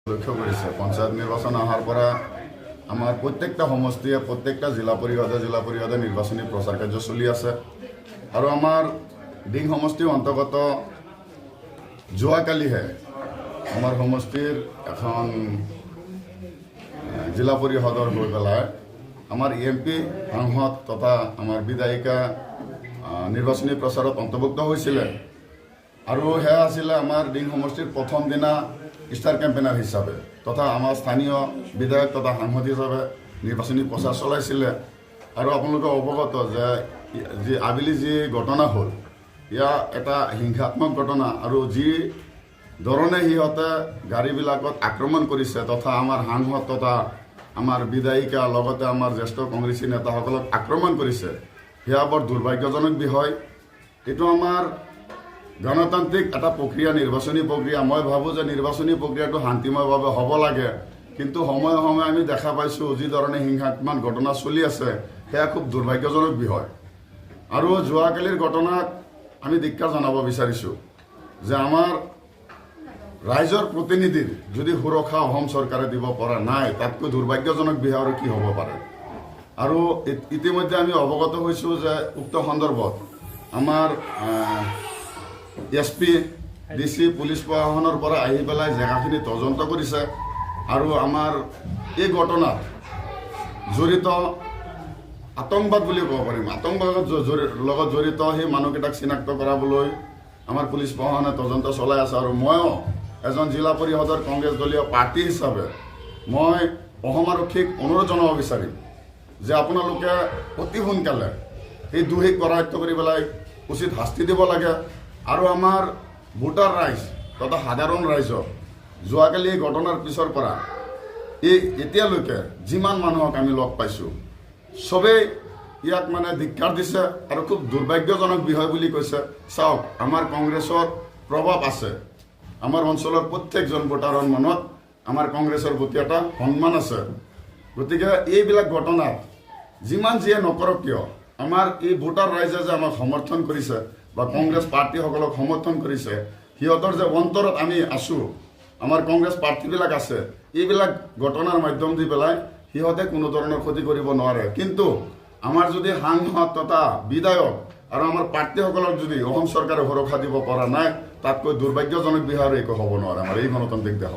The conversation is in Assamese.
লক্ষ্য কৰিছে পঞ্চায়ত নিৰ্বাচন অহাৰ পৰা আমাৰ প্ৰত্যেকটা সমষ্টিয়ে প্ৰত্যেকটা জিলা পৰিষদে নিৰ্বাচনী প্ৰচাৰ কাৰ্য চলি আছে আৰু আমাৰ ডিং সমষ্টিৰ অন্তৰ্গত যোৱাকালিহে আমাৰ সমষ্টিৰ এখন জিলা পৰিষদৰ গৈ পেলাই আমাৰ EMP সাংসদ তথা আমাৰ বিধায়িকা নিৰ্বাচনী প্ৰচাৰত অন্তৰ্ভুক্ত হৈছিলে আৰু সেয়া আছিলে আমাৰ ডিং সমষ্টিৰ প্ৰথম দিনা ষ্টাৰ কেম্পেইনাৰ হিচাপে তথা আমাৰ স্থানীয় বিধায়ক তথা সাংসদ হিচাপে নিৰ্বাচনী প্ৰচাৰ চলাইছিলে আৰু আপোনালোকে অৱগত যে আবেলি যি ঘটনা হ'ল ইয়া এটা হিংসাত্মক ঘটনা আৰু যি ধৰণে সিহঁতে গাড়ীবিলাকত আক্ৰমণ কৰিছে তথা আমাৰ সাংসদ তথা আমাৰ বিধায়িকা লগতে আমাৰ জ্যেষ্ঠ কংগ্ৰেছী নেতাসকলক আক্ৰমণ কৰিছে সেয়া বৰ দুৰ্ভাগ্যজনক বিষয়। এইটো আমাৰ গণতান্ত্ৰিক এটা প্ৰক্ৰিয়া নিৰ্বাচনী প্ৰক্ৰিয়া। মই ভাবোঁ যে নিৰ্বাচনী প্ৰক্ৰিয়াটো শান্তিময়ভাৱে হ'ব লাগে, কিন্তু সময়ে সময়ে আমি দেখা পাইছোঁ যিধৰণে হিংসাত্মক ঘটনা চলি আছে সেয়া খুব দুৰ্ভাগ্যজনক বিষয়। আৰু যোৱাকালিৰ ঘটনাক আমি ধিক্কাৰ জনাব বিচাৰিছোঁ যে আমাৰ ৰাইজৰ প্ৰতিনিধিৰ যদি সুৰক্ষা অসম চৰকাৰে দিব পৰা নাই তাতকৈ দুৰ্ভাগ্যজনক বিষয় আৰু কি হ'ব পাৰে। আৰু ইতিমধ্যে আমি অৱগত হৈছোঁ যে উক্ত সন্দৰ্ভত আমাৰ SP DC পুলিচ প্ৰশাসনৰ পৰা আহি পেলাই জেগাখিনি তদন্ত কৰিছে আৰু আমাৰ এই ঘটনাত জড়িত আতংকবাদ বুলি ক'ব পাৰিম, আতংকবাদৰ লগত জড়িত সেই মানুহকেইটাক চিনাক্ত কৰাবলৈ আমাৰ পুলিচ প্ৰশাসনে তদন্ত চলাই আছে। আৰু ময়ো এজন জিলা পৰিষদৰ কংগ্ৰেছ দলীয় প্ৰাৰ্থী হিচাপে মই অসম আৰক্ষীক অনুৰোধ জনাব বিচাৰিম যে আপোনালোকে অতি সোনকালে এই দোষীক কৰায়ত্ব কৰি পেলাই উচিত শাস্তি দিব লাগে। আৰু আমাৰ ভোটাৰ ৰাইজ তথা সাধাৰণ ৰাইজক যোৱাকালি এই ঘটনাৰ পিছৰ পৰা এতিয়ালৈকে যিমান মানুহক আমি লগ পাইছোঁ চবেই ইয়াক মানে ধিক্কাৰ দিছে আৰু খুব দুৰ্ভাগ্যজনক বিষয় বুলি কৈছে। চাওক, আমাৰ কংগ্ৰেছৰ প্ৰভাৱ আছে, আমাৰ অঞ্চলৰ প্ৰত্যেকজন ভোটাৰৰ মনত আমাৰ কংগ্ৰেছৰ প্ৰতি এটা সন্মান আছে। গতিকে এইবিলাক ঘটনাত যিমান যিয়ে নকৰক কিয় আমাৰ এই ভোটাৰ ৰাইজে যে আমাক সমৰ্থন কৰিছে বা কংগ্ৰেছ প্ৰাৰ্থীসকলক সমৰ্থন কৰিছে, সিহঁতৰ যে অন্তৰত আমি আছোঁ, আমাৰ কংগ্ৰেছ প্ৰাৰ্থীবিলাক আছে, এইবিলাক ঘটনাৰ মাধ্যম দি পেলাই সিহঁতে কোনো ধৰণৰ ক্ষতি কৰিব নোৱাৰে। কিন্তু আমাৰ যদি সাংসদ তথা বিধায়ক আৰু আমাৰ প্ৰাৰ্থীসকলক যদি অসম চৰকাৰে সুৰক্ষা দিব পৰা নাই তাতকৈ দুৰ্ভাগ্যজনক বিষয় একো হ'ব নোৱাৰে আমাৰ এই গণতান্ত্ৰিক দেশত।